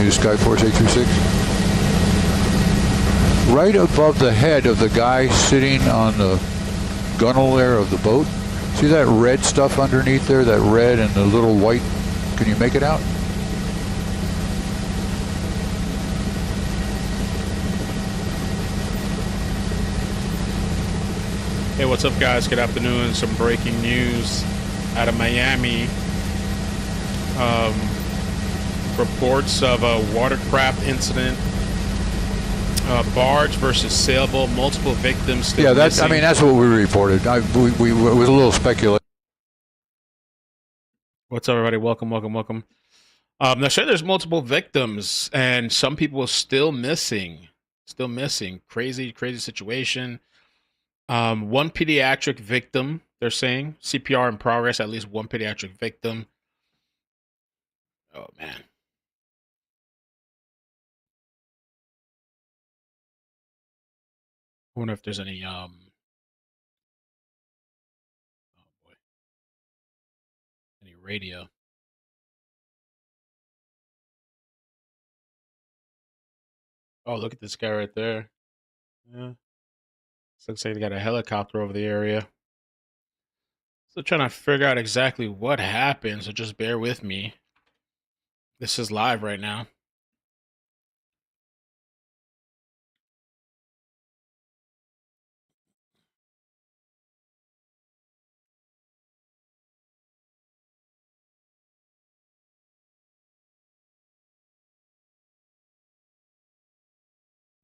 News, Skyforce 836. Right above the head of the guy sitting on the gunnel there of the boat, see that red stuff underneath there, that red and the little white, can you make it out? Hey, what's up, guys? Good afternoon. Some breaking news out of Miami. Reports of a watercraft incident. Barge versus sailboat. Multiple victims still missing. I mean, that's what we reported. It was a little speculative. What's up, everybody? Welcome. Now, sure, there's multiple victims, and some people are still missing. Crazy situation. One pediatric victim, they're saying. CPR in progress, at least one pediatric victim. Oh, man. I wonder if there's any, oh, boy. Any radio. Oh, look at this guy right there. Yeah. Looks like they got a helicopter over the area. Still trying to figure out exactly what happened, so just bear with me. This is live right now.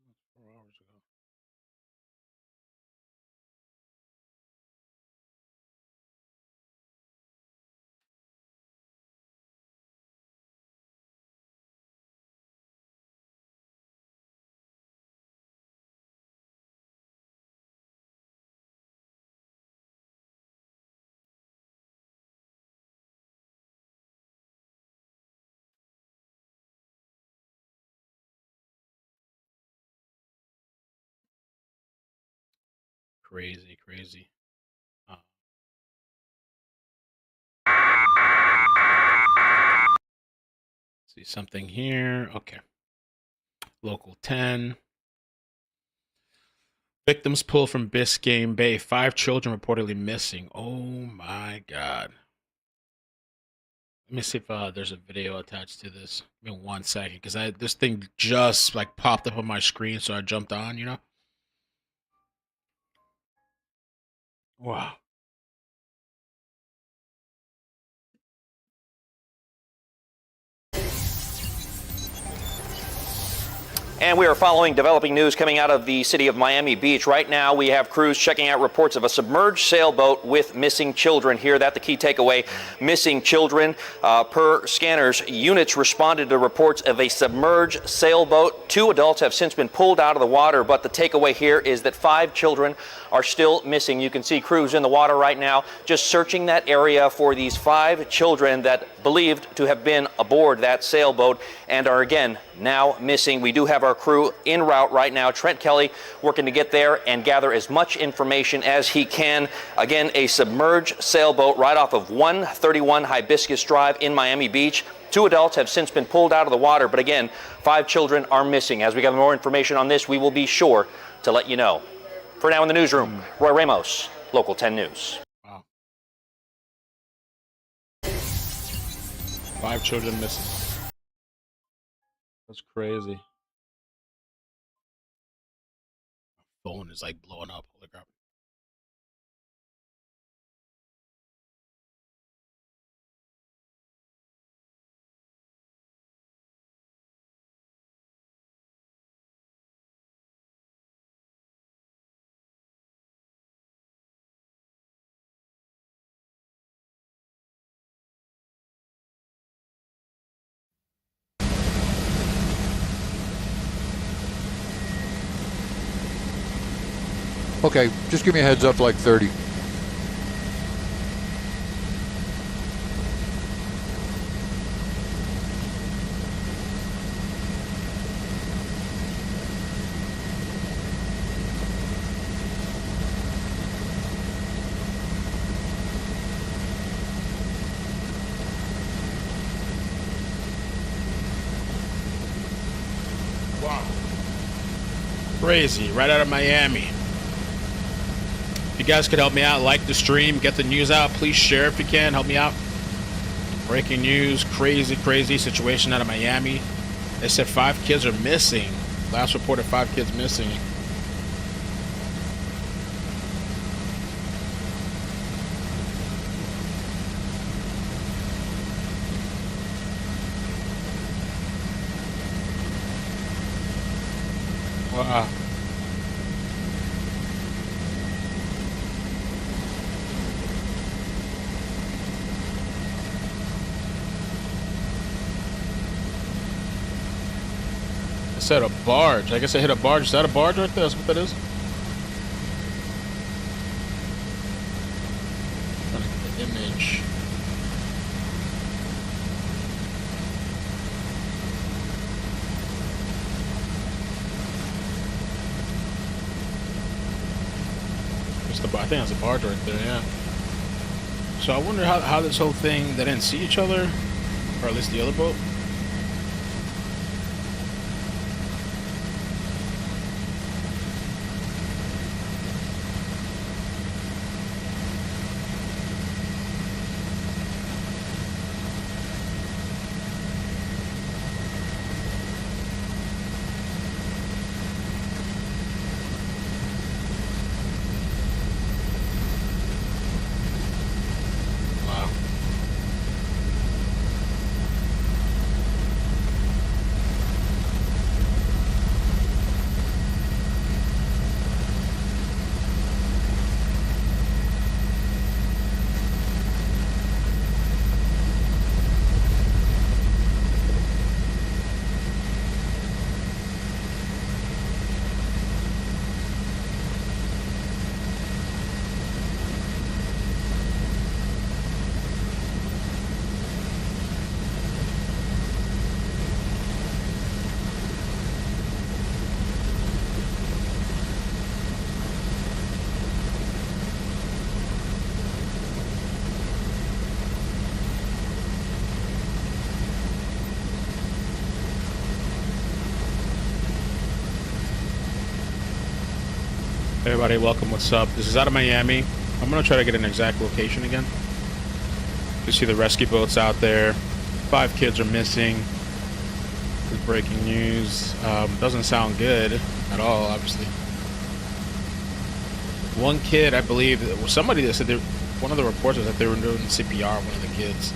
That's 4 hours ago. Crazy. See something here. Okay. Local 10. Victims pulled from Biscayne Bay. 5 children reportedly missing. Oh my God. Let me see if there's a video attached to this. Give me 1 second, because this thing just like popped up on my screen, so I jumped on, you know? Wow. And we are following developing news coming out of the city of Miami Beach. Right now, we have crews checking out reports of a submerged sailboat with missing children. Hear that, the key takeaway, missing children. Per scanners, units responded to reports of a submerged sailboat. 2 adults have since been pulled out of the water, but the takeaway here is that 5 children are still missing. You can see crews in the water right now just searching that area for these 5 children that believed to have been aboard that sailboat and are again now missing. We do have our crew en route right now. Trent Kelly working to get there and gather as much information as he can. Again, a submerged sailboat right off of 131 Hibiscus Drive in Miami Beach. 2 adults have since been pulled out of the water, but again, 5 children are missing. As we get more information on this, we will be sure to let you know. For now in the newsroom, Roy Ramos, Local 10 News. Wow. 5 children missing. That's crazy. My phone is like blowing up. Holy crap. Okay, just give me a heads up like 30. Wow. Crazy. Right out of Miami. If you guys could help me out, like the stream, get the news out. Please share if you can. Help me out. Breaking news. Crazy, crazy situation out of Miami. They said 5 kids are missing. Last reported 5 kids missing. Wow. I said a barge. I guess I hit a barge. Is that a barge right there? That's what that is? Trying to get the image. I think that's a barge right there, yeah. So I wonder how this whole thing, they didn't see each other, or at least the other boat. Everybody, welcome. What's up? This is out of Miami. I'm gonna try to get an exact location again. You see the rescue boats out there. 5 kids are missing. This is breaking news. Doesn't sound good at all, obviously. One kid, I believe, somebody that said one of the reports was that they were doing CPR on one of the kids.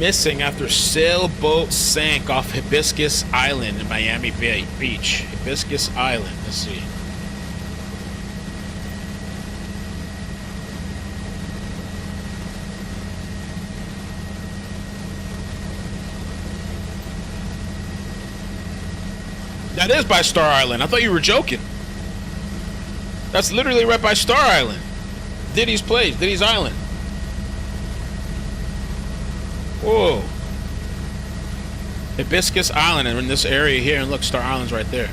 missing after sailboat sank off Hibiscus Island in Miami Beach. Hibiscus Island. Let's see. That is by Star Island. I thought you were joking. That's literally right by Star Island. Diddy's place, Diddy's Island. Whoa. Hibiscus Island, and in this area here, and look, Star Island's right there.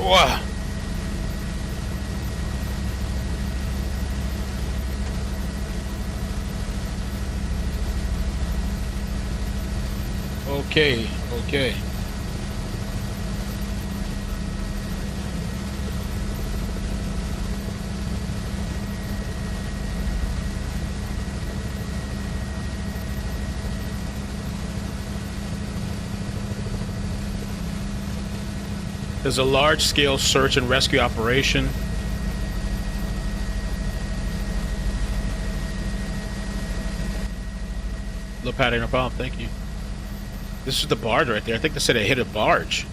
Whoa. Okay, okay. There's a large-scale search and rescue operation. Low padding, no problem. Thank you. This is the barge right there. I think they said it hit a barge.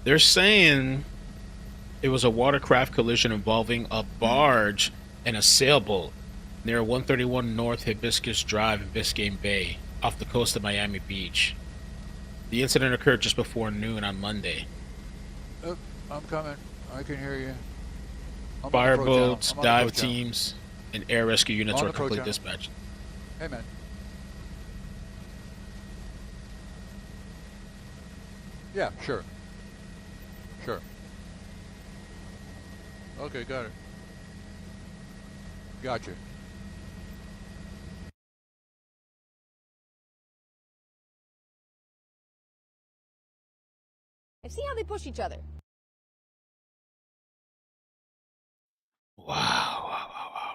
They're saying it was a watercraft collision involving a barge and a sailboat near 131 North Hibiscus Drive in Biscayne Bay, off the coast of Miami Beach. The incident occurred just before noon on Monday. Oh, I'm coming. I can hear you. Fireboats, dive teams, and air rescue units were completely dispatched. Hey, man. Yeah, sure. Sure. Okay, got it. Gotcha. I see how they push each other. Wow, wow, wow, wow.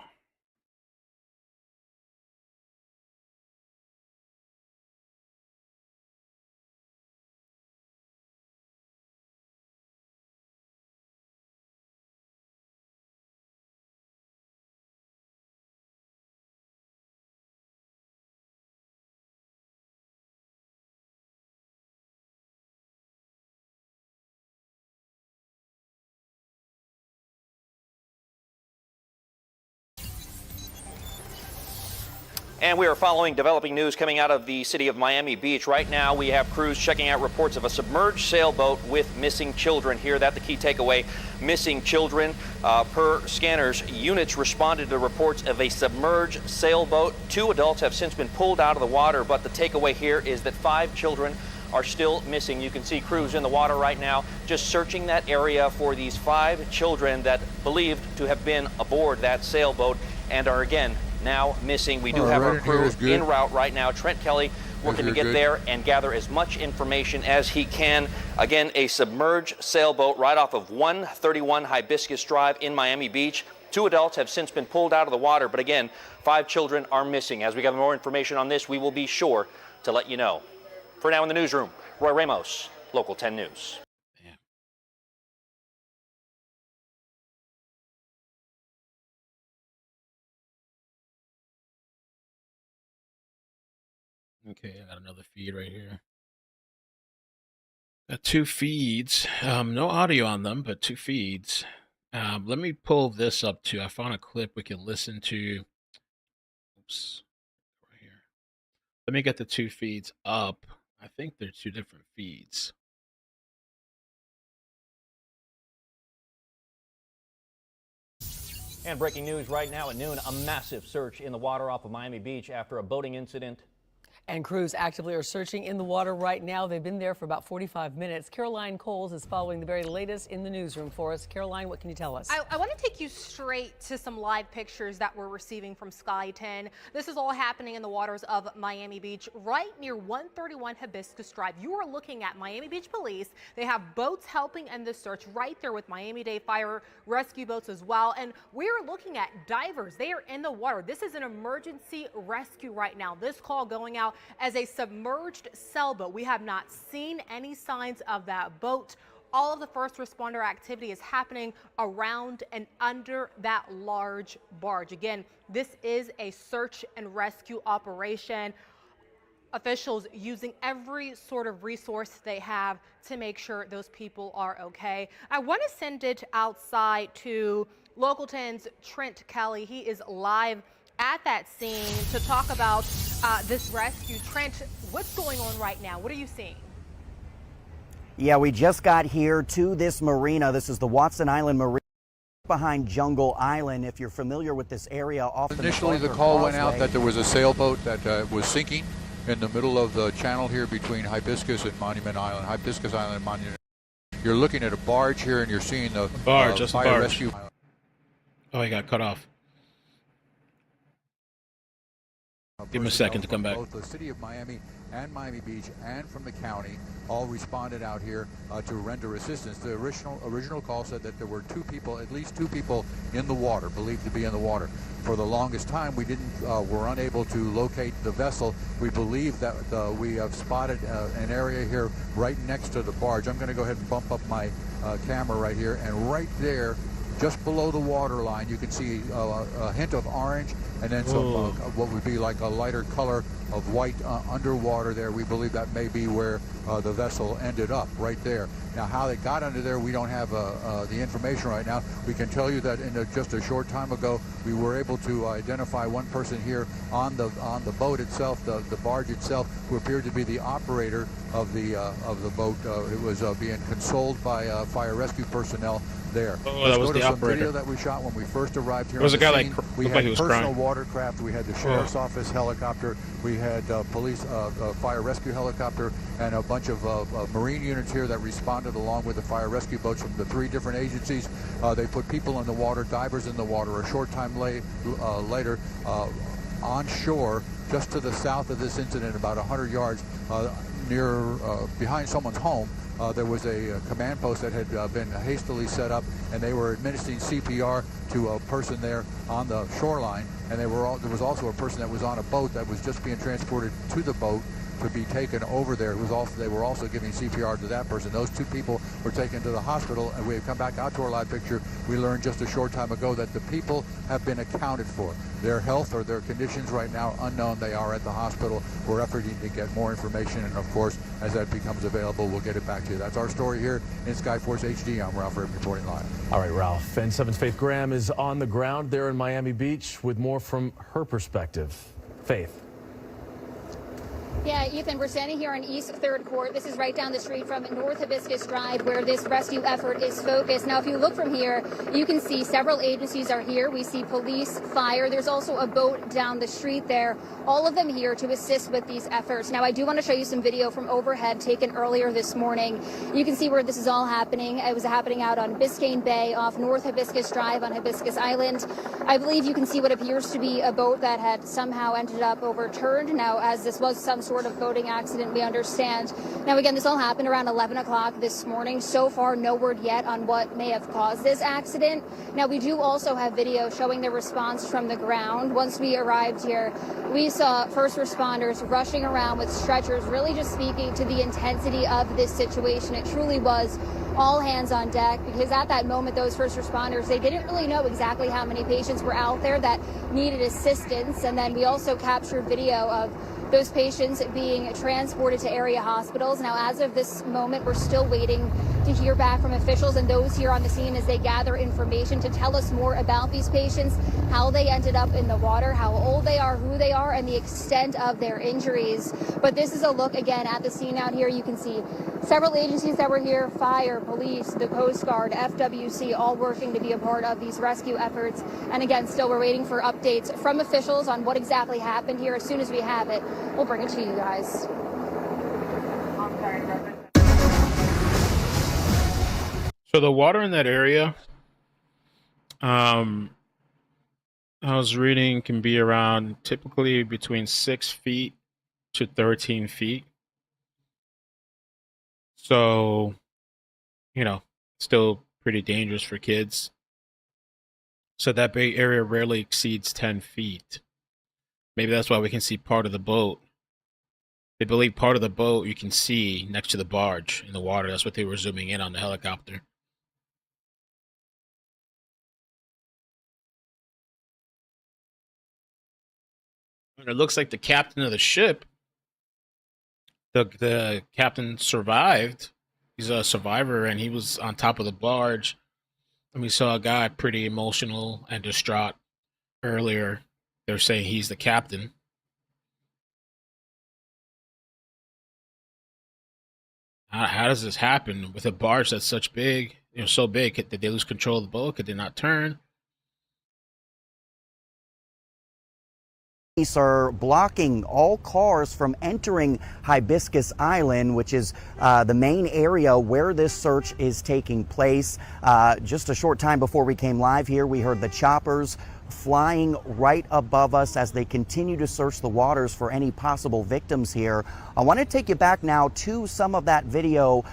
And we are following developing news coming out of the city of Miami Beach. Right now, we have crews checking out reports of a submerged sailboat with missing children. Here, that's the key takeaway, missing children. Per scanners, units responded to reports of a submerged sailboat. 2 adults have since been pulled out of the water, but the takeaway here is that 5 children are still missing. You can see crews in the water right now just searching that area for these 5 children that believed to have been aboard that sailboat and are again now missing. We do have our crew en route right now. Trent Kelly working to get there and gather as much information as he can. Again, a submerged sailboat right off of 131 Hibiscus Drive in Miami Beach. 2 adults have since been pulled out of the water, but again, 5 children are missing. As we get more information on this, we will be sure to let you know. For now in the newsroom, Roy Ramos, Local 10 News. Okay, I got another feed right here. Got 2 feeds. No audio on them, but 2 feeds. Let me pull this up too. I found a clip we can listen to. Oops, right here. Let me get the 2 feeds up. I think they're 2 different feeds. And breaking news right now at noon, a massive search in the water off of Miami Beach after a boating incident. And crews actively are searching in the water right now. They've been there for about 45 minutes. Caroline Coles is following the very latest in the newsroom for us. Caroline, what can you tell us? I want to take you straight to some live pictures that we're receiving from Sky 10. This is all happening in the waters of Miami Beach, right near 131 Hibiscus Drive. You are looking at Miami Beach Police. They have boats helping in this search right there with Miami-Dade Fire rescue boats as well. And we're looking at divers. They are in the water. This is an emergency rescue right now. This call going out as a submerged sailboat. We have not seen any signs of that boat all of the first responder activity is happening around and under that large barge. Again, this is a search and rescue operation. Officials using every sort of resource they have to make sure those people are okay. I want to send it outside to Local 10's Trent Kelly. He is live at that scene to talk about this rescue. Trent, what's going on right now? What are you seeing? Yeah, we just got here to this marina. This is the Watson Island Marina behind Jungle Island. If you're familiar with this area, off initially the call went out that there was a sailboat that was sinking in the middle of the channel here between Hibiscus and Monument Island. Hibiscus Island and Monument. You're looking at a barge here, and you're seeing the barge, just a fire barge. rescue. Oh, he got cut off. Give him a second to come back. Both the city of Miami and Miami Beach and from the county all responded out here to render assistance. The original call said that there were at least two people in the water, believed to be in the water. For the longest time, we were unable to locate the vessel. We believe that we have spotted an area here right next to the barge. I'm going to go ahead and bump up my camera right here, and right there, just below the water line, you can see a hint of orange and then some what would be like a lighter color of white underwater there. We believe that may be where the vessel ended up, right there. Now, how they got under there, we don't have the information right now. We can tell you that in just a short time ago, we were able to identify one person here on the boat itself, the barge itself, who appeared to be the operator of the boat. It was being consoled by fire rescue personnel there. Oh, that was the some operator. Video that we shot when we first arrived here. There was on a guy scene. like We looked had like he was personal crying. watercraft. We had the sheriff's office helicopter. We had police, fire rescue helicopter, and a bunch of marine units here that responded along with the fire rescue boats from the 3 different agencies. They put people in the water, divers in the water. A short time later, on shore, just to the south of this incident, about 100 yards behind someone's home, there was a command post that had been hastily set up, and they were administering CPR to a person there on the shoreline. And there was also a person that was on a boat that was just being transported to the boat to be taken over there. They were also giving CPR to that person. Those 2 people were taken to the hospital, and we have come back out to our live picture. We learned just a short time ago that the people have been accounted for. Their health or their conditions right now unknown. They are at the hospital. We're efforting to get more information, and of course, as that becomes available, we'll get it back to you. That's our story here in Skyforce HD. I'm Ralph Ripp reporting live. All right, Ralph. And 7's Faith Graham is on the ground there in Miami Beach with more from her perspective. Faith. Yeah, Ethan, we're standing here on East 3rd Court. This is right down the street from North Hibiscus Drive, where this rescue effort is focused. Now, if you look from here, you can see several agencies are here. We see police, fire. There's also a boat down the street there. All of them here to assist with these efforts. Now, I do want to show you some video from overhead taken earlier this morning. You can see where this is all happening. It was happening out on Biscayne Bay off North Hibiscus Drive on Hibiscus Island. I believe you can see what appears to be a boat that had somehow ended up overturned. Now, as this was some sort of boating accident, we understand. Now, again, this all happened around 11 o'clock this morning. So far, no word yet on what may have caused this accident. Now, we do also have video showing the response from the ground. Once we arrived here, we saw first responders rushing around with stretchers, really just speaking to the intensity of this situation. It truly was all hands on deck, because at that moment, those first responders, they didn't really know exactly how many patients were out there that needed assistance. And then we also captured video of those patients being transported to area hospitals. Now, as of this moment, we're still waiting to hear back from officials and those here on the scene as they gather information to tell us more about these patients, how they ended up in the water, how old they are, who they are, and the extent of their injuries. But this is a look again at the scene out here. You can see several agencies that were here: fire, police, the Coast Guard, FWC, all working to be a part of these rescue efforts. And again, still we're waiting for updates from officials on what exactly happened here. As soon as we have it, we'll bring it to you guys. So the water in that area, I was reading, can be around typically between 6 feet to 13 feet. So, still pretty dangerous for kids. So that bay area rarely exceeds 10 feet. Maybe that's why we can see part of the boat They believe part of the boat you can see next to the barge in the water. That's what they were zooming in on the helicopter. And it looks like the captain of the ship, the captain survived. He's a survivor, and he was on top of the barge. And we saw a guy pretty emotional and distraught earlier. They're saying he's the captain. How does this happen with a barge that's such big, so big? Did they lose control of the boat? Could they not turn? Police are blocking all cars from entering Hibiscus Island, which is the main area where this search is taking place. Just a short time before we came live here, we heard the choppers flying right above us as they continue to search the waters for any possible victims here. I want to take you back now to some of that video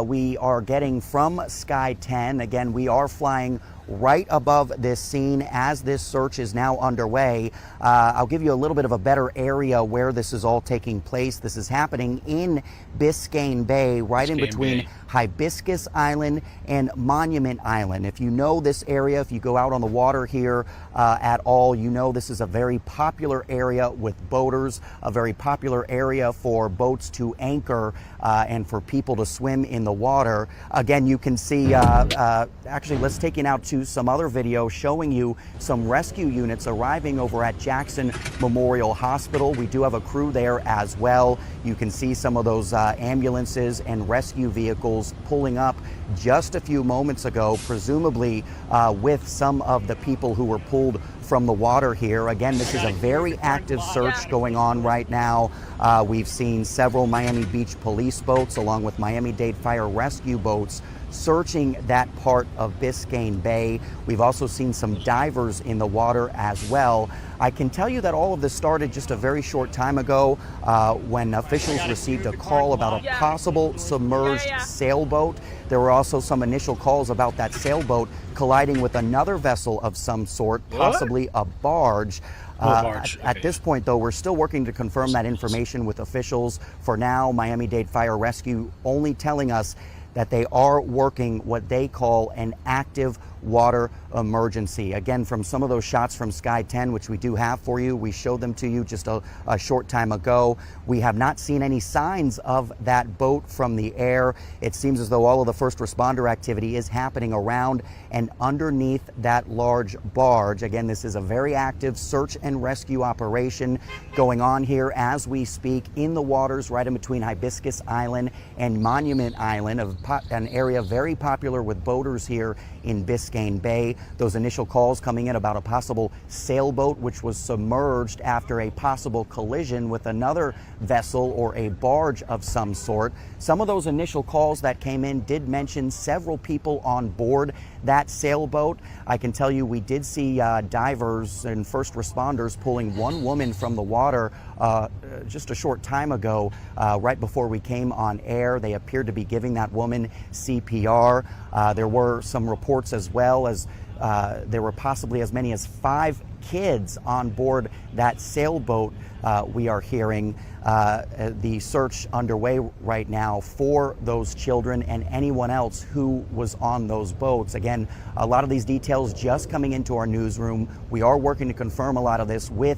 we are getting from Sky 10. Again, we are flying right above this scene as this search is now underway. I'll give you a little bit of a better area where this is all taking place. This is happening in Biscayne Bay, right in between Hibiscus Island and Monument Island. If you know this area, if you go out on the water here at all, you know this is a very popular area with boaters, a very popular area for boats to anchor and for people to swim in the water. Again, you can see, actually, let's take you now to some other video showing you some rescue units arriving over at Jackson Memorial Hospital. We do have a crew there as well. You can see some of those ambulances and rescue vehicles pulling up just a few moments ago, presumably with some of the people who were pulled from the water here. Again, this is a very active search going on right now. We've seen several Miami Beach police boats along with Miami-Dade fire rescue boats searching that part of Biscayne Bay. We've also seen some divers in the water as well. I can tell you that all of this started just a very short time ago when officials received a call about a possible submerged sailboat. There were also some initial calls about that sailboat colliding with another vessel of some sort, possibly a barge. At this point, though, we're still working to confirm that information with officials. For now, Miami-Dade Fire Rescue only telling us that they are working what they call an active water emergency. Again, from some of those shots from Sky 10, which we do have for you, we showed them to you just a short time ago. We have not seen any signs of that boat from the air. It seems as though all of the first responder activity is happening around and underneath that large barge. Again, this is a very active search and rescue operation going on here as we speak in the waters right in between Hibiscus Island and Monument Island, an area very popular with boaters here in Biscayne Bay. Those initial calls coming in about a possible sailboat which was submerged after a possible collision with another vessel or a barge of some sort. Some of those initial calls that came in did mention several people on board that sailboat. I can tell you we did see divers and first responders pulling one woman from the water just a short time ago, right before we came on air. They appeared to be giving that woman CPR. There were some reports as well as there were possibly as many as 5 kids on board that sailboat. We are hearing the search underway right now for those children and anyone else who was on those boats. Again, a lot of these details just coming into our newsroom. We are working to confirm a lot of this with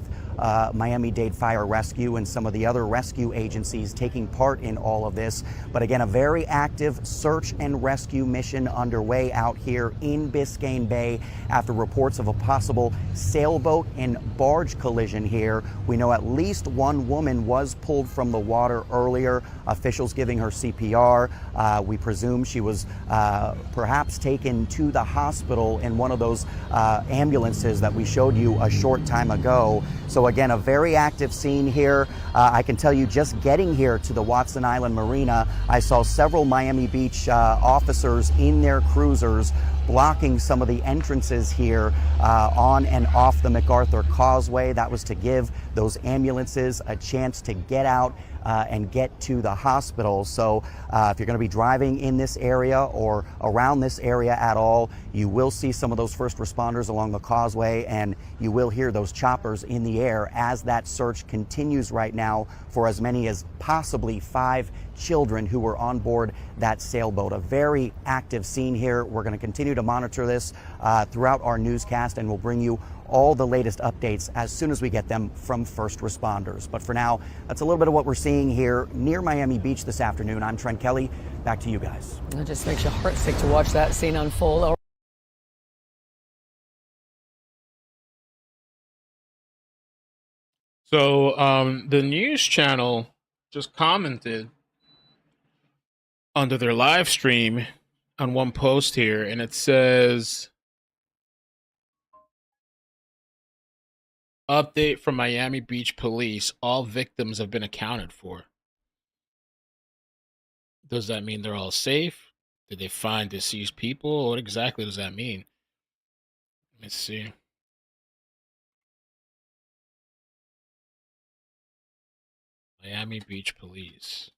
Miami-Dade Fire Rescue and some of the other rescue agencies taking part in all of this. But again, a very active search and rescue mission underway out here in Biscayne Bay after reports of a possible sailboat and barge collision here. We know at least one woman was pulled from the water earlier, officials giving her CPR. We presume she was perhaps taken to the hospital in one of those ambulances that we showed you a short time ago. So again, a very active scene here. I can tell you just getting here to the Watson Island Marina, I saw several Miami Beach officers in their cruisers blocking some of the entrances here on and off the the MacArthur Causeway. That was to give those ambulances a chance to get out and get to the hospital. So if you're going to be driving in this area or around this area at all, you will see some of those first responders along the causeway, and you will hear those choppers in the air as that search continues right now for as many as possibly 5 children who were on board that sailboat. A very active scene here. We're going to continue to monitor this throughout our newscast, and we'll bring you all the latest updates as soon as we get them from first responders. But for now, that's a little bit of what we're seeing here near Miami Beach this afternoon. I'm Trent Kelly. Back to you guys. It just makes your heart sick to watch that scene unfold. So the news channel just commented under their live stream on one post here, and it says, update from Miami Beach police, all victims have been accounted for. Does that mean they're all safe? Did they find deceased people? What exactly does that mean? Let's see. Miami Beach police.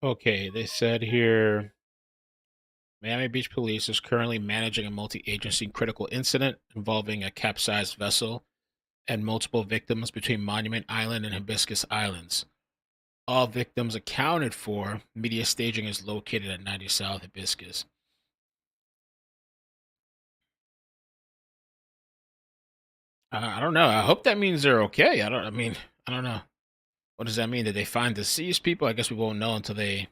Okay, they said here, Miami Beach police is currently managing a multi-agency critical incident involving a capsized vessel and multiple victims between Monument Island and Hibiscus Islands. All victims accounted for. Media staging is located at 90 South Hibiscus. I don't know. I hope that means they're okay. I don't know. What does that mean? Did they find deceased people? I guess we won't know until they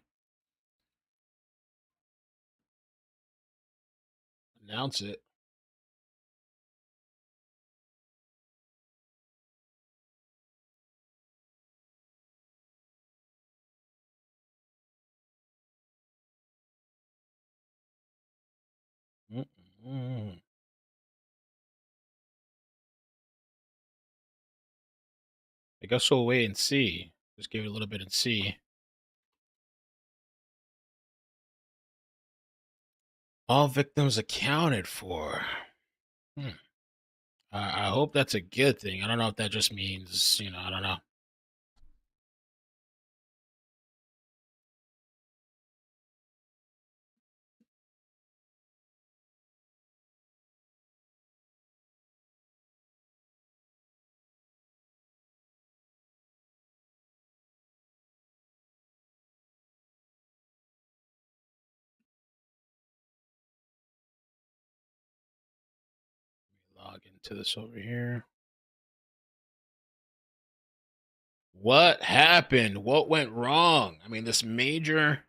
announce it. Mm-mm. I guess we'll wait and see. Just give it a little bit and see. All victims accounted for. I hope that's a good thing. I don't know if that just means, I don't know. Log into this over here. What happened? What went wrong? I mean, this major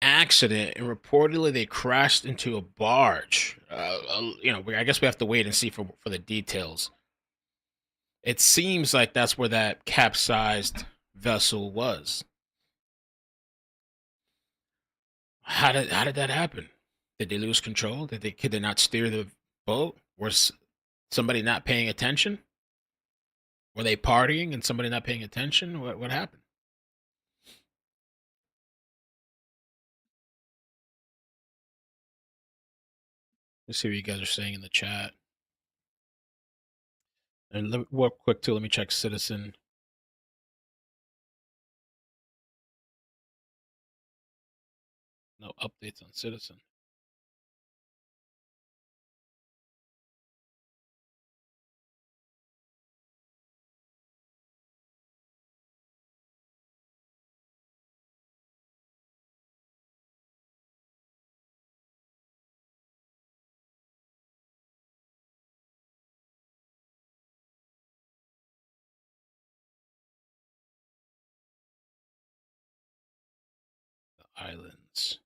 accident, and reportedly they crashed into a barge. I guess we have to wait and see for the details. It seems like that's where that capsized vessel was. How did that happen? Did they lose control? Could they not steer the boat? Was somebody not paying attention? Were they partying and somebody not paying attention? What happened? Let's see what you guys are saying in the chat. And real quick too, let me check Citizen. No updates on Citizen. The islands.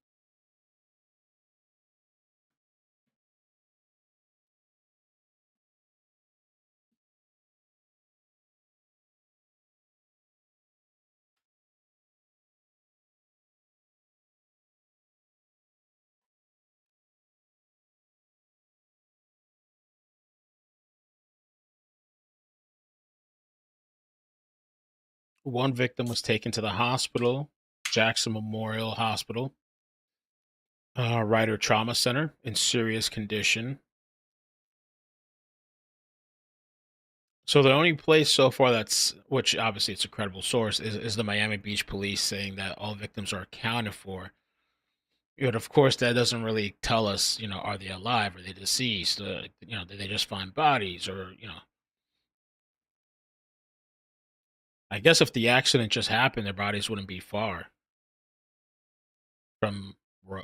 One victim was taken to the hospital. Jackson Memorial Hospital, Ryder Trauma Center in serious condition. So the only place so far that's, which obviously it's a credible source, is the Miami Beach police saying that all victims are accounted for. But of course, that doesn't really tell us, are they alive? Are they deceased? Did they just find bodies? Or, I guess if the accident just happened, their bodies wouldn't be far from, or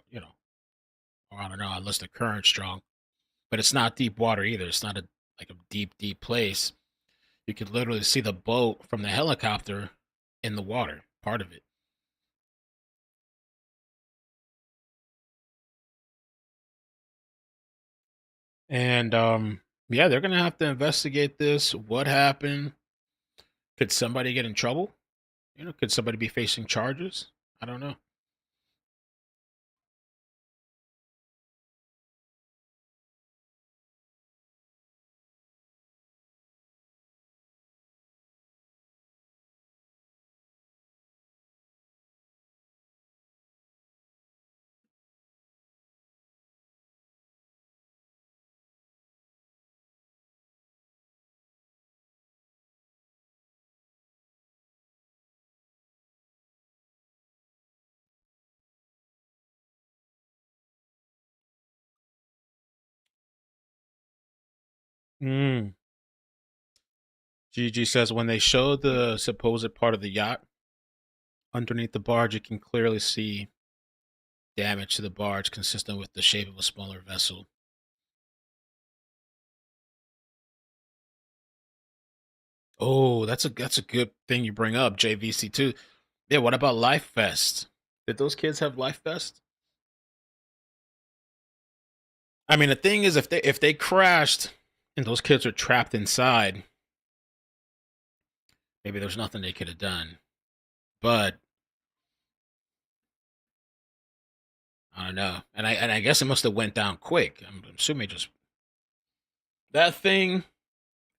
I don't know, unless the current's strong. But it's not deep water either. It's not like a deep, deep place. You could literally see the boat from the helicopter in the water, part of it. And yeah, they're gonna have to investigate this. What happened? Could somebody get in trouble? Could somebody be facing charges? I don't know. Mm. Gigi says when they show the supposed part of the yacht underneath the barge, you can clearly see damage to the barge consistent with the shape of a smaller vessel. Oh, that's a good thing you bring up, JVC2. Yeah, what about Life Vest? Did those kids have Life Vest? I mean, the thing is, if they crashed and those kids are trapped inside, maybe there's nothing they could have done. But I don't know. And I guess it must have went down quick. I'm assuming just that thing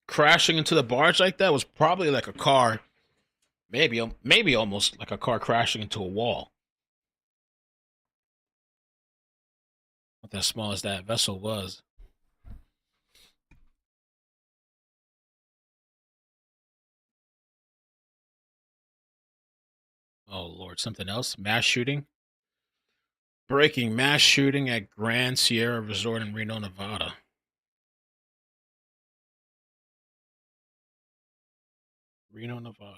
crashing into the barge like that was probably like a car, maybe almost like a car crashing into a wall. Not as small as that vessel was. Oh Lord, something else? Mass shooting? Breaking mass shooting at Grand Sierra Resort in Reno, Nevada. Reno, Nevada.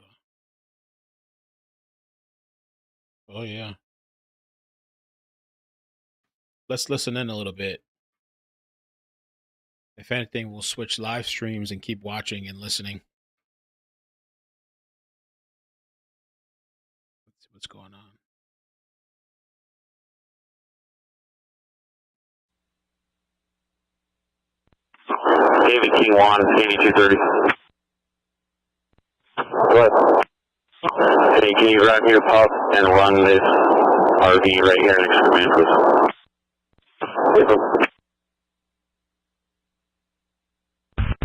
Oh yeah. Let's listen in a little bit. If anything, we'll switch live streams and keep watching and listening. Let's see what's going on. David King 1, 8230. What? Hey, can you grab your pup and run this RV right here next to me, please?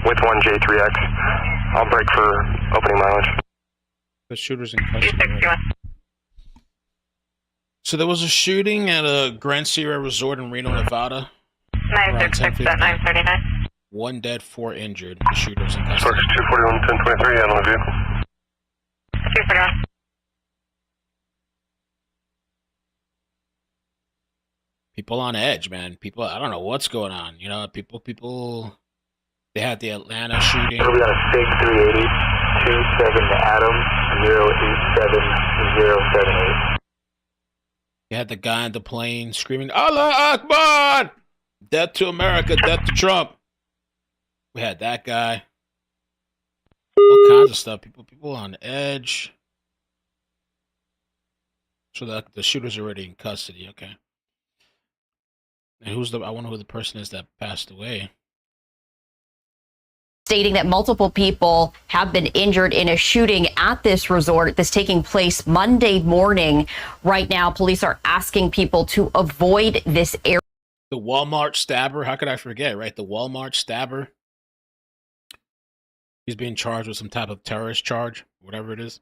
With 1J3X. I'll break for opening mileage. The shooter's in custody. So there was a shooting at a Grand Sierra Resort in Reno, Nevada. 966 at 939. 1 dead, 4 injured. The shooter's in custody. Source 241, 1023, out on the vehicle. 241. People on edge, man. People, I don't know what's going on. People. They had the Atlanta shooting. We got a fake 380, 27 Adam, 087078. They had the guy on the plane screaming, Allah Akbar! Death to America, death to Trump. We had that guy. All kinds of stuff. People on edge. So the shooter's already in custody, okay. And I wonder who the person is that passed away. Stating that multiple people have been injured in a shooting at this resort that's taking place Monday morning. Right now, police are asking people to avoid this area. The Walmart stabber, how could I forget, right? The Walmart stabber. He's being charged with some type of terrorist charge, whatever it is.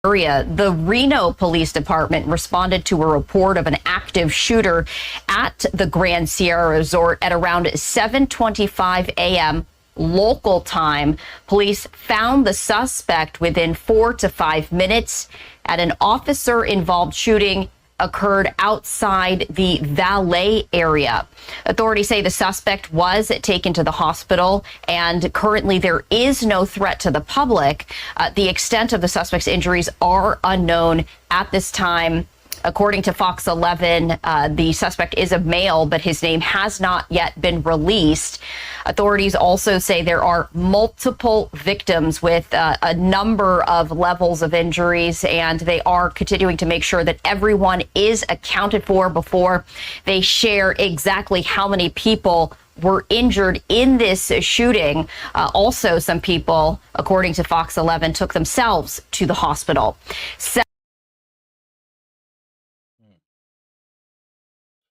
area. The Reno Police Department responded to a report of an active shooter at the Grand Sierra Resort at around 7:25 a.m. local time. Police found the suspect within 4 to 5 minutes at an officer-involved shooting occurred outside the valet area. Authorities say the suspect was taken to the hospital, and currently there is no threat to the public. The extent of the suspect's injuries are unknown at this time. According to Fox 11, the suspect is a male, but his name has not yet been released. Authorities also say there are multiple victims with a number of levels of injuries, and they are continuing to make sure that everyone is accounted for before they share exactly how many people were injured in this shooting. Also, some people, according to Fox 11, took themselves to the hospital.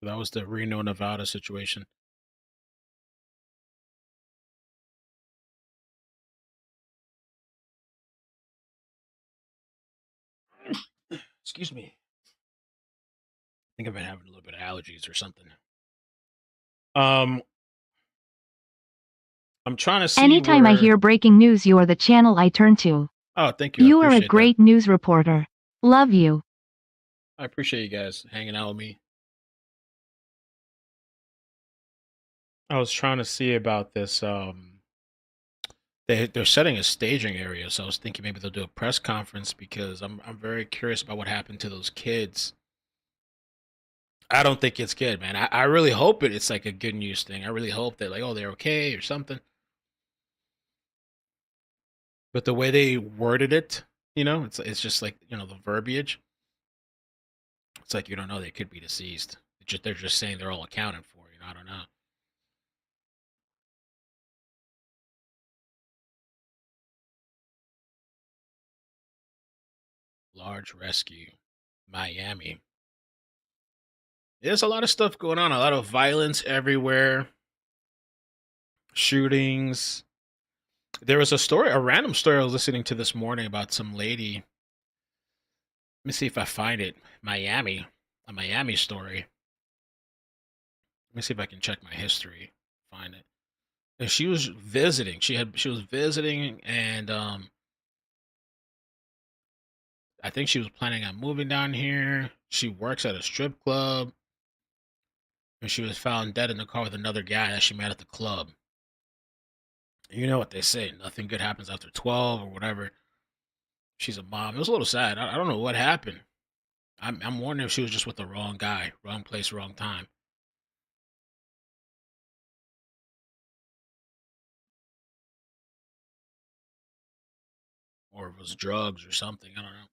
That was the Reno, Nevada situation. Excuse me. I think I've been having a little bit of allergies or something. I'm trying to see. Anytime I hear breaking news, you are the channel I turn to. Oh, thank you. You are a great news reporter. Love you. I appreciate you guys hanging out with me. I was trying to see about this. They're setting a staging area, so I was thinking maybe they'll do a press conference because I'm very curious about what happened to those kids. I don't think it's good, man. I really hope it's like a good news thing. I really hope that, like, oh, they're okay or something. But the way they worded it, you know, it's just like, you know, the verbiage. It's like you don't know, they could be deceased. They're just saying they're all accounted for. You know, I don't know. Large rescue, Miami. There's a lot of stuff going on, a lot of violence everywhere, shootings. There was a random story I was listening to this morning about some lady. Let me see if I find it. A Miami story. Let me see if I can check my history, find it. And she was visiting. She was visiting, and I think she was planning on moving down here. She works at a strip club. And she was found dead in the car with another guy that she met at the club. You know what they say, nothing good happens after 12 or whatever. She's a mom. It was a little sad. I don't know what happened. I'm wondering if she was just with the wrong guy, wrong place, wrong time. Or it was drugs or something. I don't know.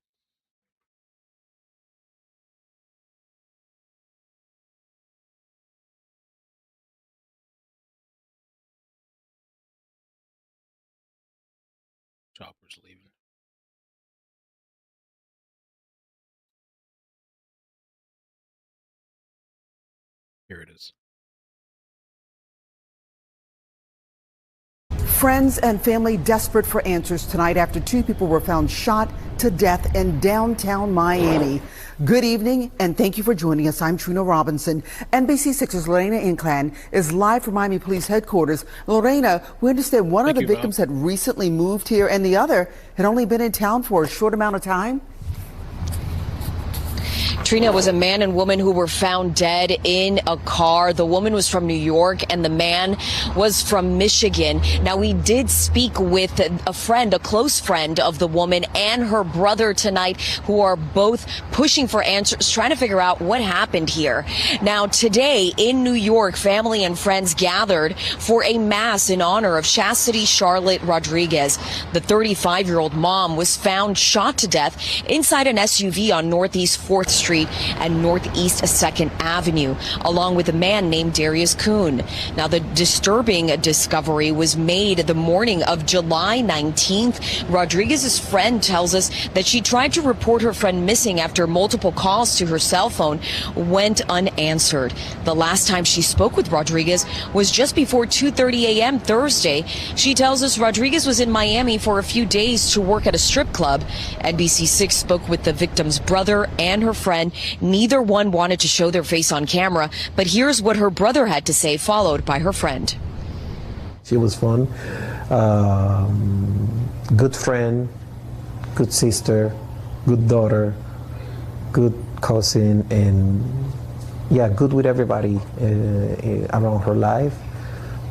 Chopper's leaving. Here it is. Friends and family desperate for answers tonight after 2 people were found shot to death in downtown Miami. Good evening, and thank you for joining us. I'm Trina Robinson. NBC6's Lorena Inclán is live from Miami Police Headquarters. Lorena, we understand one of the victims had recently moved here and the other had only been in town for a short amount of time. Trina, was a man and woman who were found dead in a car. The woman was from New York and the man was from Michigan. Now, we did speak with a friend, a close friend of the woman and her brother tonight, who are both pushing for answers, trying to figure out what happened here. Now, today in New York, family and friends gathered for a mass in honor of Chastity Charlotte Rodriguez. The 35-year-old mom was found shot to death inside an SUV on Northeast 4th Street Street and Northeast 2nd Avenue, along with a man named Darius Kuhn. Now, the disturbing discovery was made the morning of July 19th. Rodriguez's friend tells us that she tried to report her friend missing after multiple calls to her cell phone went unanswered. The last time she spoke with Rodriguez was just before 2:30 a.m. Thursday. She tells us Rodriguez was in Miami for a few days to work at a strip club. NBC6 spoke with the victim's brother and her friend. Neither one wanted to show their face on camera, but here's what her brother had to say, followed by her friend. She was fun, good friend, good sister, good daughter, good cousin, and yeah, good with everybody around her life.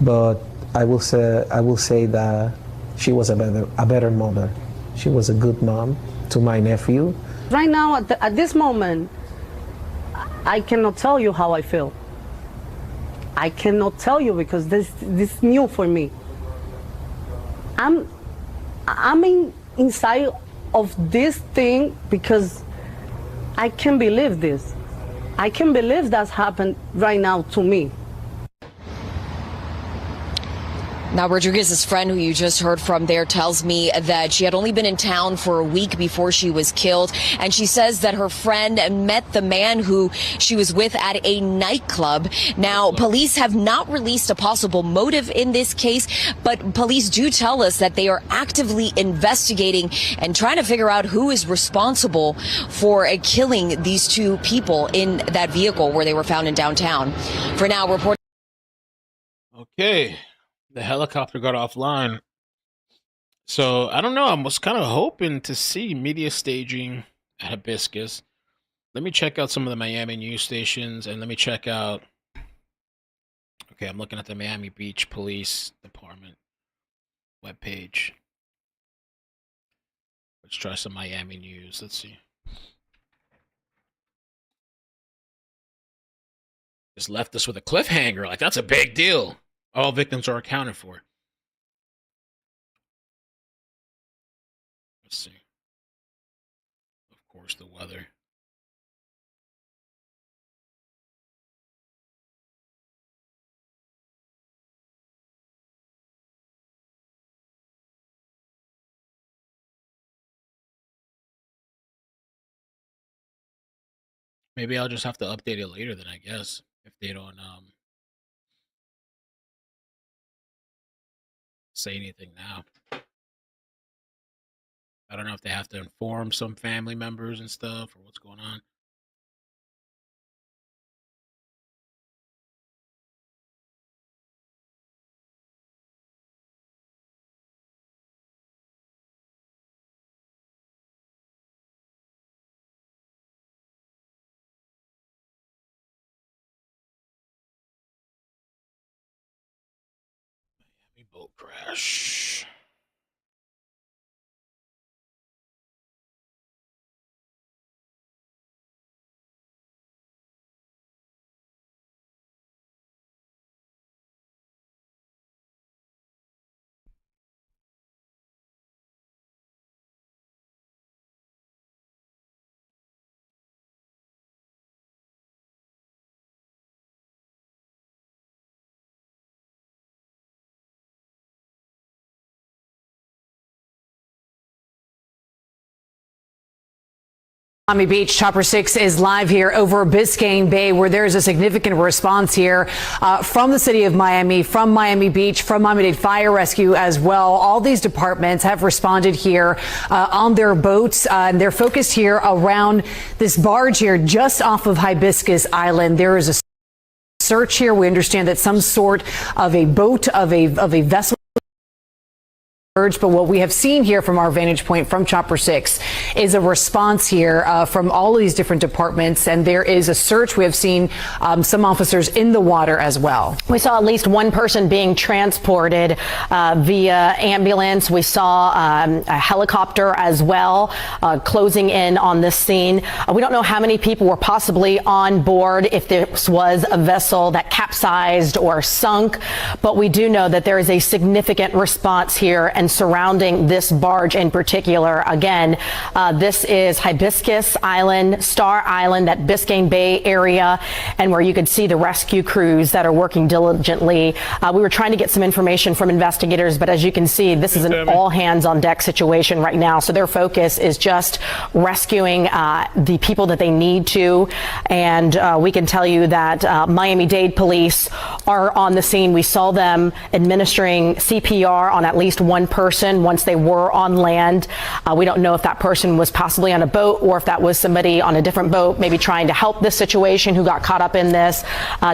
But I will say that she was a better mother. She was a good mom to my nephew. Right now, at this moment, I cannot tell you how I feel. I cannot tell you because this is new for me. I'm inside of this thing because I can't believe this. I can't believe that's happened right now to me. Now, Rodriguez's friend, who you just heard from there, tells me that she had only been in town for a week before she was killed. And she says that her friend met the man who she was with at a nightclub. Now, police have not released a possible motive in this case, but police do tell us that they are actively investigating and trying to figure out who is responsible for killing these two people in that vehicle where they were found in downtown. For now, report. Okay. The helicopter got offline. So, I don't know. I was kind of hoping to see media staging at Hibiscus. Let me check out some of the Miami news stations, and let me check out... Okay, I'm looking at the Miami Beach Police Department webpage. Let's try some Miami news. Let's see. Just left us with a cliffhanger. Like, that's a big deal. All victims are accounted for. Let's see. Of course, the weather. Maybe I'll just have to update it later then, I guess, if they don't say anything now. I don't know if they have to inform some family members and stuff or what's going on. Miami boat crash. Miami Beach, Chopper 6 is live here over Biscayne Bay, where there is a significant response here from the city of Miami, from Miami Beach, from Miami-Dade Fire Rescue as well. All these departments have responded here on their boats, and they're focused here around this barge here just off of Hibiscus Island. There is a search here. We understand that some sort of a boat, of a vessel. But what we have seen here from our vantage point from Chopper 6 is a response here from all of these different departments, and there is a search. We have seen some officers in the water as well. We saw at least one person being transported via ambulance. We saw a helicopter as well closing in on this scene. We don't know how many people were possibly on board, if this was a vessel that capsized or sunk, but we do know that there is a significant response here, and and surrounding this barge in particular. Again, this is Hibiscus Island, Star Island, that Biscayne Bay area, and where you could see the rescue crews that are working diligently. We were trying to get some information from investigators, but as you can see, this is an all hands on deck situation right now. So their focus is just rescuing the people that they need to. And we can tell you that Miami-Dade police are on the scene. We saw them administering CPR on at least one person once they were on land. We don't know if that person was possibly on a boat or if that was somebody on a different boat, maybe trying to help this situation, who got caught up in this.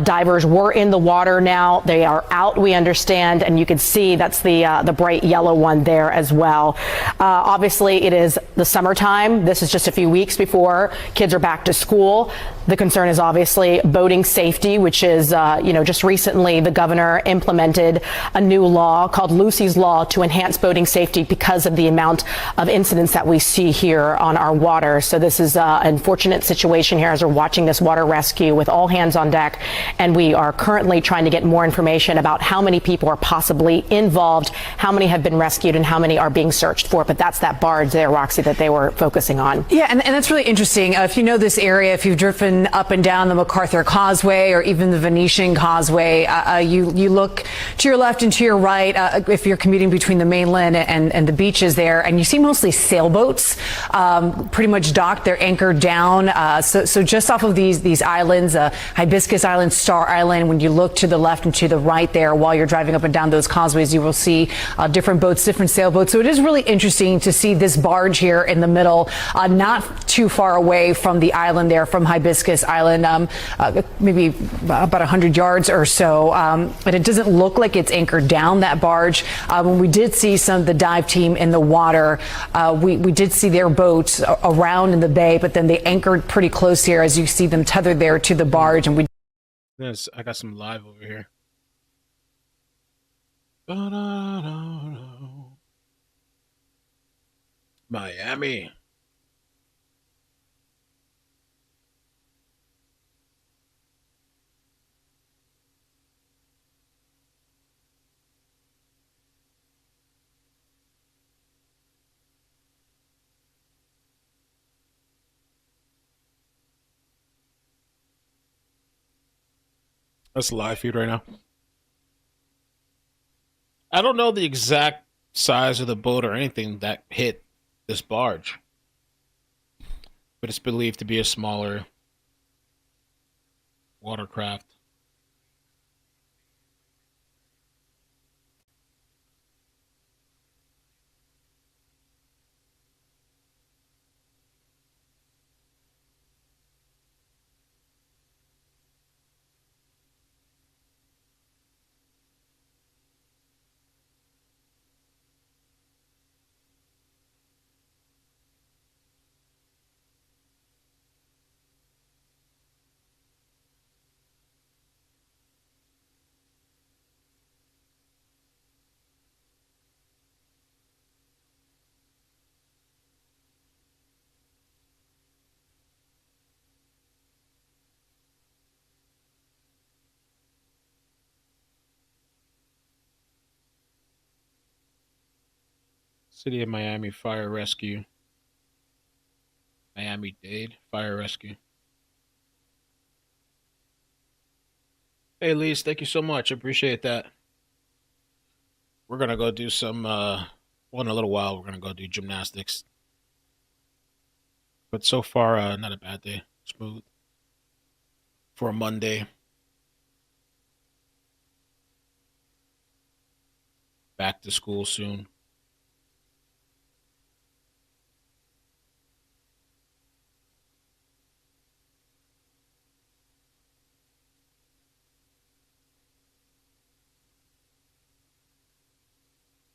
Divers were in the water now. They are out, we understand, and you can see that's the bright yellow one there as well. Obviously, it is the summertime. This is just a few weeks before kids are back to school. The concern is obviously boating safety, which is, just recently the governor implemented a new law called Lucy's Law to enhance boating safety because of the amount of incidents that we see here on our water. So this is an unfortunate situation here as we're watching this water rescue with all hands on deck. And we are currently trying to get more information about how many people are possibly involved, how many have been rescued, and how many are being searched for. But that's that barge there, Roxy, that they were focusing on. Yeah, and that's really interesting. If you know this area, if you've driven up and down the MacArthur Causeway or even the Venetian Causeway, you look to your left and to your right if you're commuting between the mainland and the beaches there, and you see mostly sailboats pretty much docked. They're anchored down. So just off of these islands, Hibiscus Island, Star Island, when you look to the left and to the right there while you're driving up and down those causeways, you will see different boats, different sailboats. So it is really interesting to see this barge here in the middle, not too far away from the island there, from Hibiscus Island, maybe about 100 yards or so. But it doesn't look like it's anchored down, that barge. When we did see some of the dive team in the water, we did see their boats around in the bay, but then they anchored pretty close here as you see them tethered there to the barge. And I got some live over here. Miami. That's a live feed right now. I don't know the exact size of the boat or anything that hit this barge, but it's believed to be a smaller watercraft. City of Miami Fire Rescue. Miami-Dade Fire Rescue. Hey, Lise, thank you so much. I appreciate that. We're going to go do some, in a little while, we're going to go do gymnastics. But so far, not a bad day. Smooth. For a Monday. Back to school soon.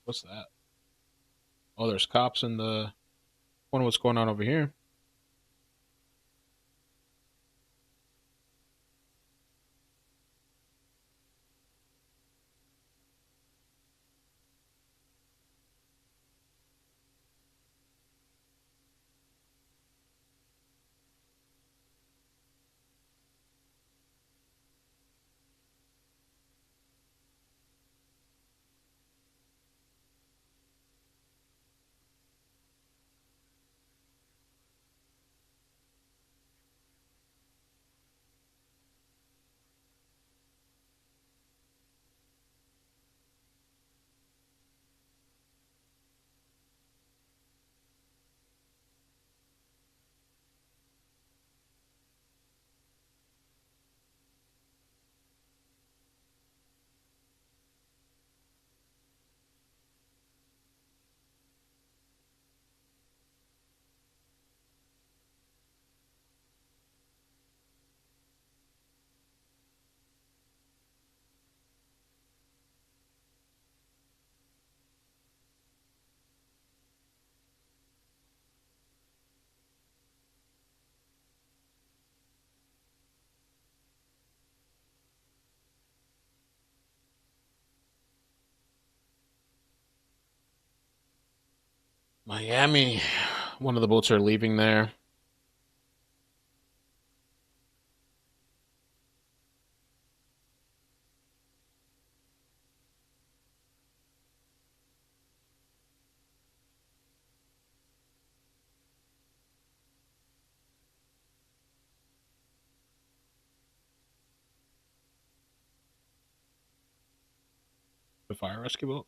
What's that? Oh, there's cops in the... I wonder what's going on over here. Miami. One of the boats are leaving there. The fire rescue boat.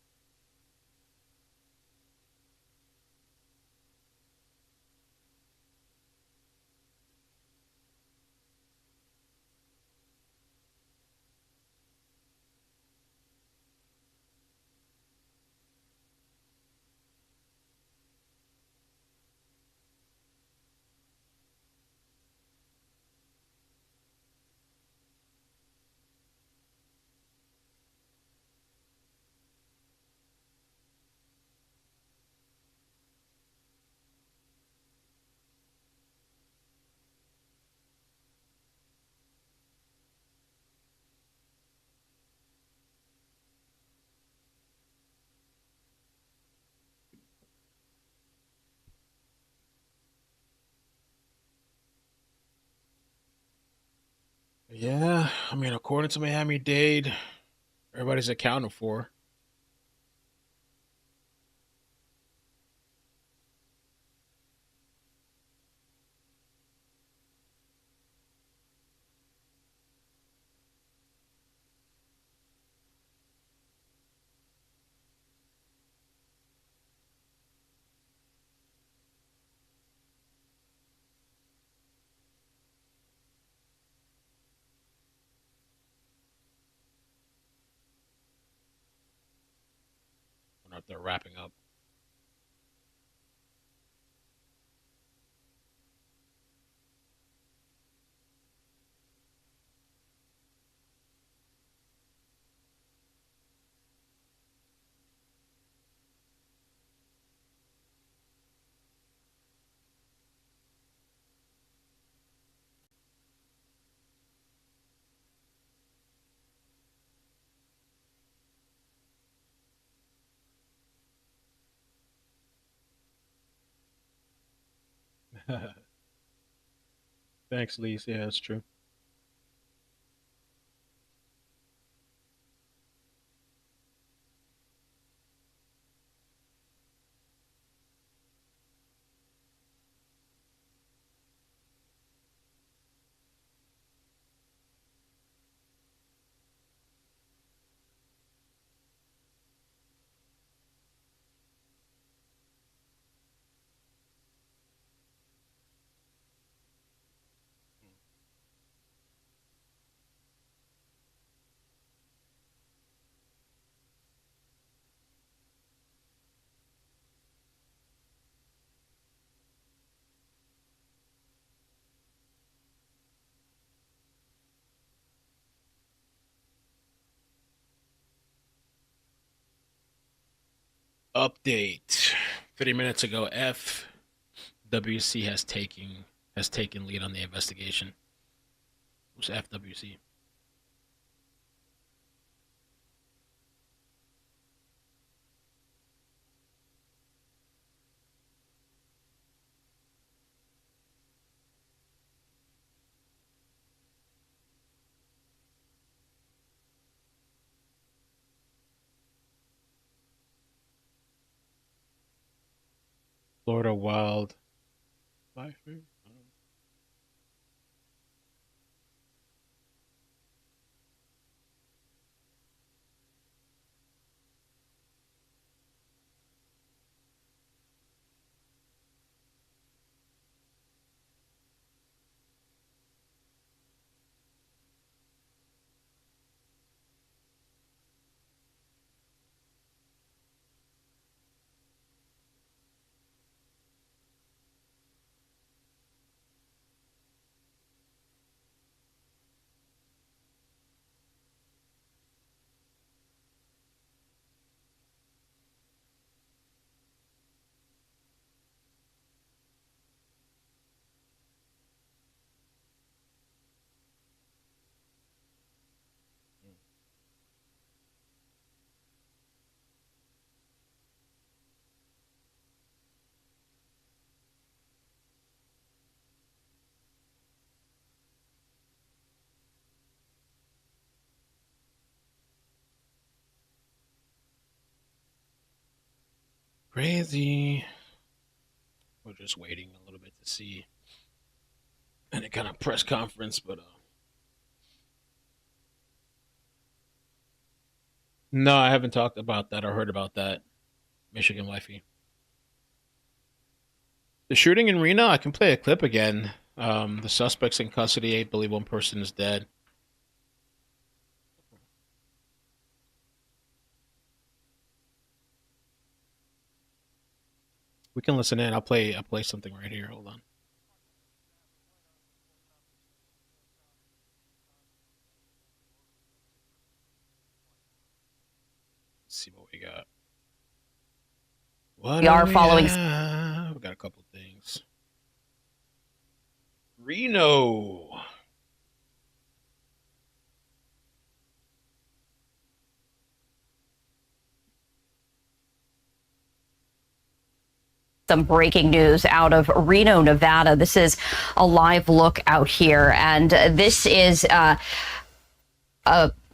Yeah, I mean, according to Miami-Dade, everybody's accounted for. Wonder if they're wrapping up. Thanks, Lise. Yeah, that's true. Update. 30 minutes ago, FWC has taken lead on the investigation. Who's FWC? Florida Wild Life. Crazy. We're just waiting a little bit to see any kind of press conference, but no, I haven't talked about that or heard about that. Michigan wifey. The shooting in Reno, I can play a clip again. The suspect's in custody. I believe one person is dead. We can listen in. I'll play something right here. Hold on. Let's see what we got. We are following. We got a couple things. Reno. Some breaking news out of Reno, Nevada. This is a live look out here, and this is a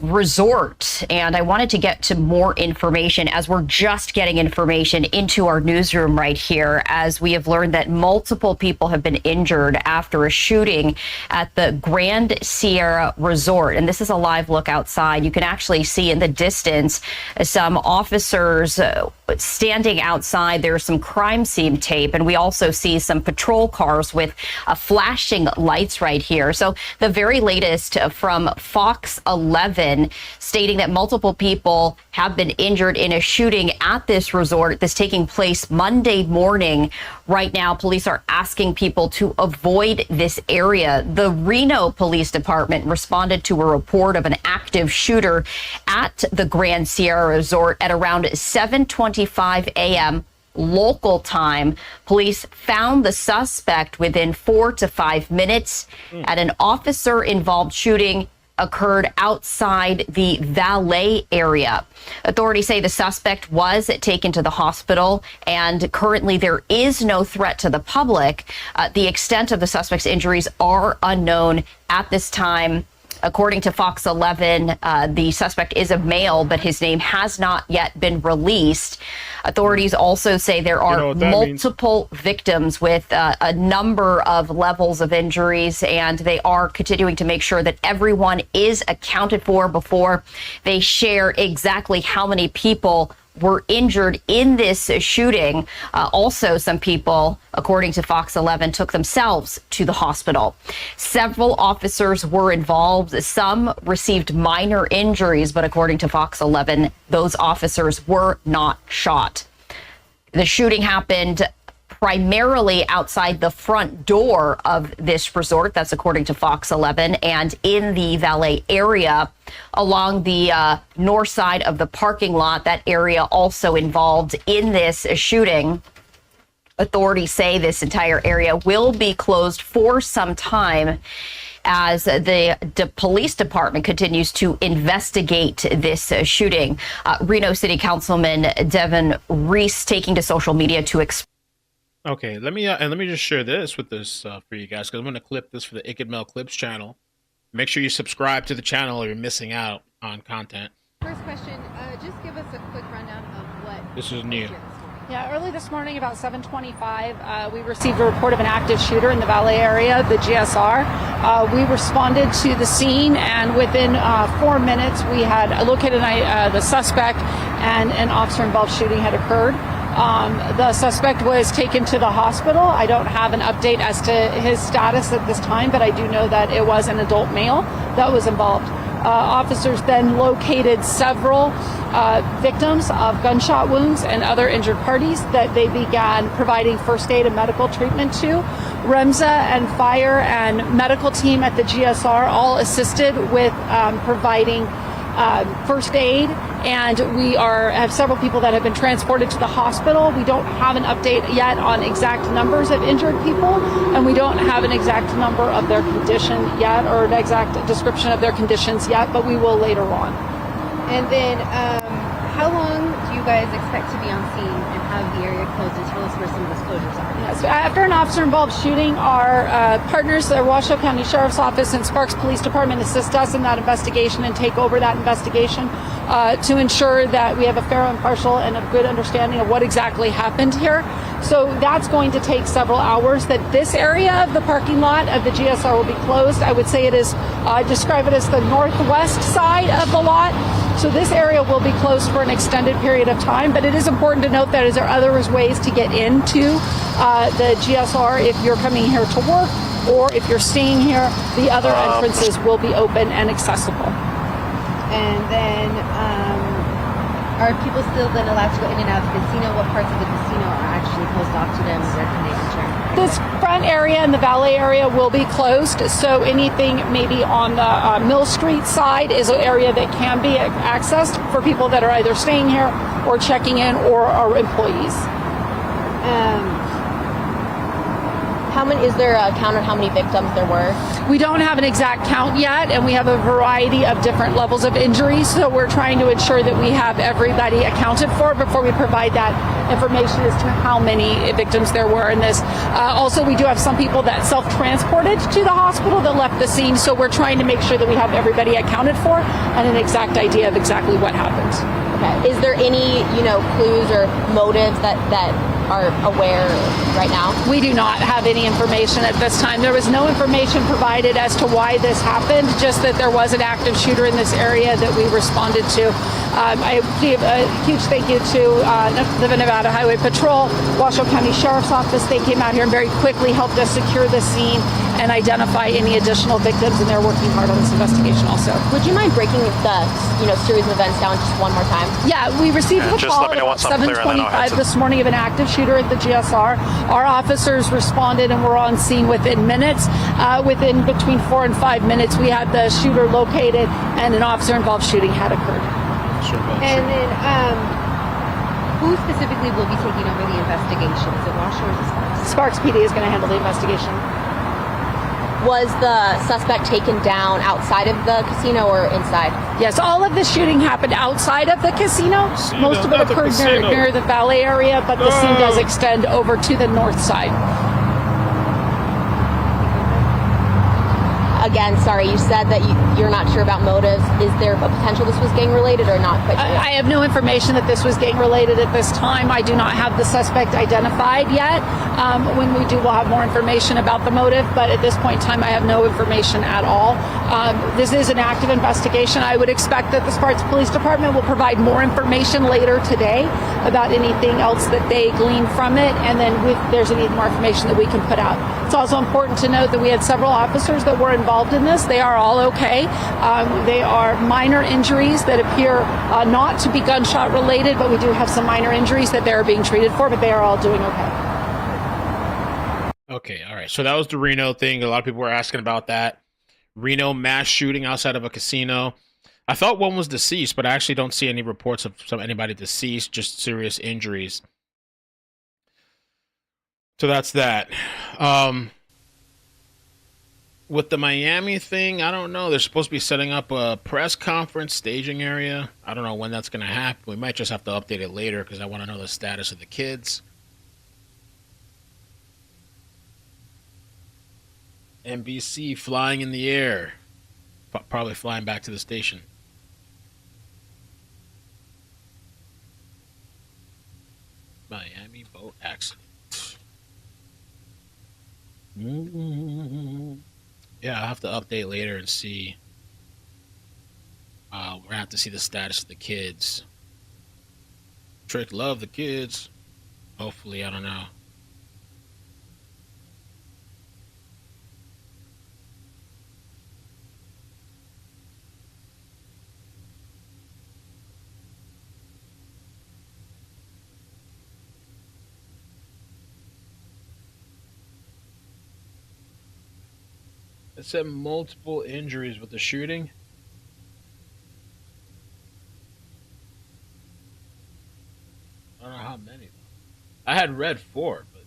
resort, and I wanted to get to more information as we're just getting information into our newsroom right here, as we have learned that multiple people have been injured after a shooting at the Grand Sierra Resort. And this is a live look outside. You can actually see in the distance some officers standing outside. There's some crime scene tape, and we also see some patrol cars with flashing lights right here. So the very latest from Fox 11 stating that multiple people have been injured in a shooting at this resort that's taking place Monday morning. Right now, police are asking people to avoid this area. The Reno Police Department responded to a report of an active shooter at the Grand Sierra Resort at around 7:25 a.m. local time. Police found the suspect within 4 to 5 minutes at an officer-involved shooting occurred outside the valet area. Authorities say the suspect was taken to the hospital, and currently there is no threat to the public. The extent of the suspect's injuries are unknown at this time. According to Fox 11, the suspect is a male, but his name has not yet been released. Authorities also say there are multiple victims with a number of levels of injuries, and they are continuing to make sure that everyone is accounted for before they share exactly how many people were injured in this shooting. Also, some people, according to Fox 11, took themselves to the hospital. Several officers were involved. Some received minor injuries, but according to Fox 11, those officers were not shot. The shooting happened primarily outside the front door of this resort. That's according to Fox 11, and in the valet area along the north side of the parking lot. That area also involved in this shooting. Authorities say this entire area will be closed for some time as the police department continues to investigate this shooting. Reno City Councilman Devin Reese taking to social media to explain. Okay, let me just share this with this for you guys, because I'm going to clip this for the Iked Mel Clips channel. Make sure you subscribe to the channel or you're missing out on content. First question, just give us a quick rundown of what this is new. Yeah, early this morning about 7:25, we received a report of an active shooter in the valet area, the GSR. We responded to the scene, and within 4 minutes we had located the suspect, and an officer-involved shooting had occurred. The suspect was taken to the hospital. I don't have an update as to his status at this time, but I do know that it was an adult male that was involved. Officers then located several victims of gunshot wounds and other injured parties that they began providing first aid and medical treatment to. REMSA and fire and medical team at the GSR all assisted with providing first aid, and we have several people that have been transported to the hospital. We don't have an update yet on exact numbers of injured people, and we don't have an exact number of their condition yet, or an exact description of their conditions yet, but we will later on. And then how long do you guys expect to be on scene and have the area closed, and tell us where some of those closures are? Yes, after an officer-involved shooting, our partners, the Washoe County Sheriff's Office and Sparks Police Department, assist us in that investigation and take over that investigation. to ensure that we have a fair, impartial, and a good understanding of what exactly happened here. So that's going to take several hours. That this area of the parking lot of the GSR will be closed. I would say it is, describe it as the northwest side of the lot. So this area will be closed for an extended period of time, but it is important to note that there are other ways to get into the GSR if you're coming here to work or if you're staying here. The other entrances will be open and accessible. And then, are people still then allowed to go in and out of the casino? What parts of the casino are actually closed off to them? Where can they enter? This front area and the valet area will be closed, so anything maybe on the Mill Street side is an area that can be accessed for people that are either staying here or checking in or are employees. Is there a count on how many victims there were? We don't have an exact count yet, and we have a variety of different levels of injuries, so we're trying to ensure that we have everybody accounted for before we provide that information as to how many victims there were in this. Also, we do have some people that self-transported to the hospital that left the scene, so we're trying to make sure that we have everybody accounted for and an exact idea of exactly what happened. Okay. Is there any, clues or motives that are aware right now? We do not have any information at this time. There was no information provided as to why this happened, just that there was an active shooter in this area that we responded to. I give a huge thank you to the Nevada Highway Patrol, Washoe County Sheriff's Office. They came out here and very quickly helped us secure the scene and identify any additional victims, and they're working hard on this investigation also. Would you mind breaking the series of events down just one more time? Yeah, we received a call at 7:25 this morning of an active shooter at the GSR. Our officers responded and were on scene within minutes. Within between 4 and 5 minutes, we had the shooter located and an officer-involved shooting had occurred. And then, who specifically will be taking over the investigation? Is it Washoe or is it Sparks? Sparks PD is going to handle the investigation. Was the suspect taken down outside of the casino or inside? Yes, all of the shooting happened outside of the casino. Most of it occurred near the valet area, but the scene does extend over to the north side. Again, sorry, you said that you're not sure about motives. Is there a potential this was gang related or not quite sure? I have no information that this was gang related at this time. I do not have the suspect identified yet. When we do, we'll have more information about the motive, but at this point in time, I have no information at all. This is an active investigation. I would expect that the Sparks Police Department will provide more information later today about anything else that they glean from it, and then if there's any more information that we can put out. It's also important to note that we had several officers that were involved in this. They are all okay. They are minor injuries that appear not to be gunshot related, but we do have some minor injuries that they're being treated for, but they are all doing okay. Okay, all right. So that was the Reno thing. A lot of people were asking about that. Reno mass shooting outside of a casino. I thought one was deceased, but I actually don't see any reports of anybody deceased, just serious injuries. So that's that. With the Miami thing, I don't know. They're supposed to be setting up a press conference staging area. I don't know when that's going to happen. We might just have to update it later because I want to know the status of the kids. NBC flying in the air. Probably flying back to the station. Miami boat accident. Yeah, I'll have to update later and see. We're going to have to see the status of the kids. Trick love the kids. Hopefully, I don't know. It said multiple injuries with the shooting. I don't know how many. I had read 4, but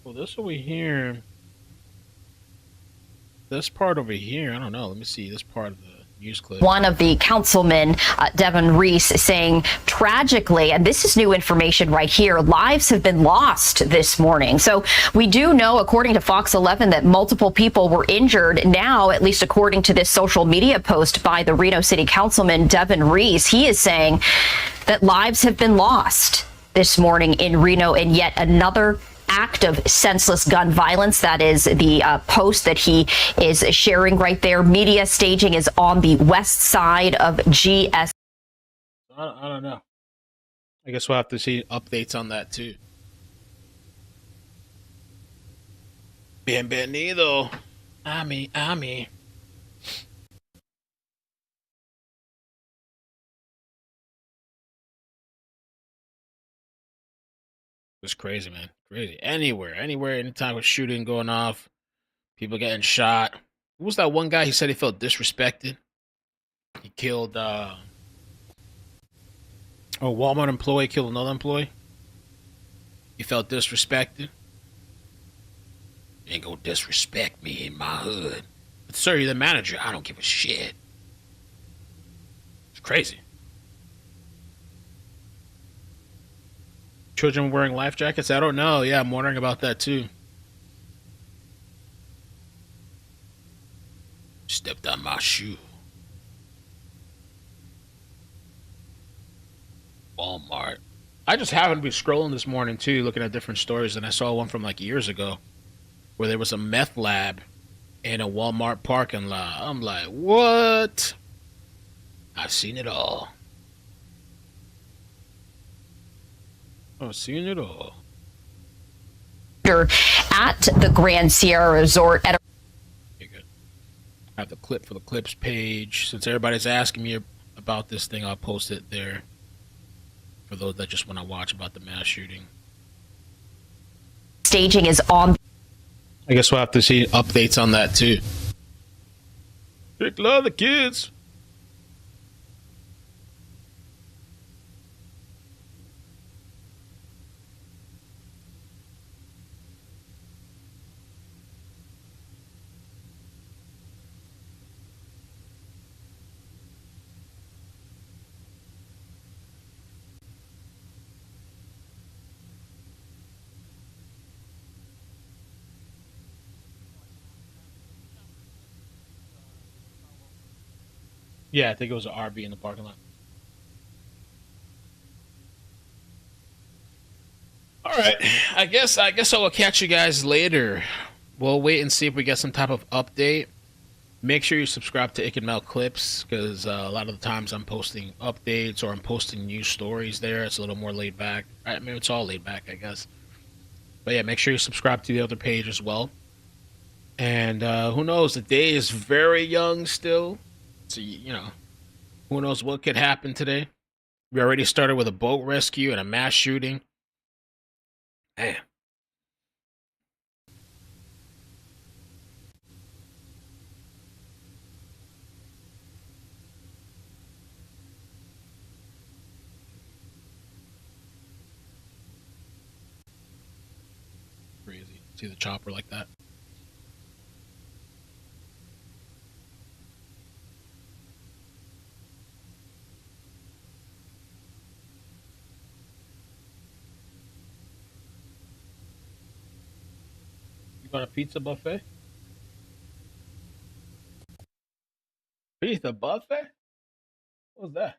well, this over here, this part over here, I don't know. Let me see this part of the news clip. One of the councilmen, Devin Reese, saying tragically, and this is new information right here, lives have been lost this morning. So we do know, according to Fox 11, that multiple people were injured now, at least according to this social media post by the Reno City Councilman, Devin Reese. He is saying that lives have been lost this morning in Reno in yet another act of senseless gun violence. That is the post that he is sharing right there. Media staging is on the west side of GS. I don't know. I guess we'll have to see updates on that too. Bienvenido. Ami. It's crazy, man. Crazy. Anywhere, anytime with shooting going off, people getting shot. Who was that one guy? He said he felt disrespected. He killed a Walmart employee, killed another employee. He felt disrespected. You ain't gonna disrespect me in my hood. But sir, you're the manager. I don't give a shit. It's crazy. Children wearing life jackets? I don't know. Yeah, I'm wondering about that too. Stepped on my shoe. Walmart. I just happened to be scrolling this morning too, looking at different stories, and I saw one from like years ago where there was a meth lab in a Walmart parking lot. I'm like, what? I've seen it all. I've seen it all. At the Grand Sierra Resort at I have the clip for the clips page. Since everybody's asking me about this thing, I'll post it there for those that just want to watch about the mass shooting. Staging is on. I guess we'll have to see updates on that too. Big love the kids. Yeah, I think it was an RV in the parking lot. All right, I guess I will catch you guys later. We'll wait and see if we get some type of update. Make sure you subscribe to Ick and Mel Clips, because a lot of the times I'm posting updates or I'm posting news stories there. It's a little more laid back. I mean, it's all laid back, I guess. But yeah, make sure you subscribe to the other page as well. And who knows? The day is very young still. So, you know, who knows what could happen today. We already started with a boat rescue and a mass shooting. Man. Crazy. See the chopper like that. On a pizza buffet? Pizza buffet? What was that?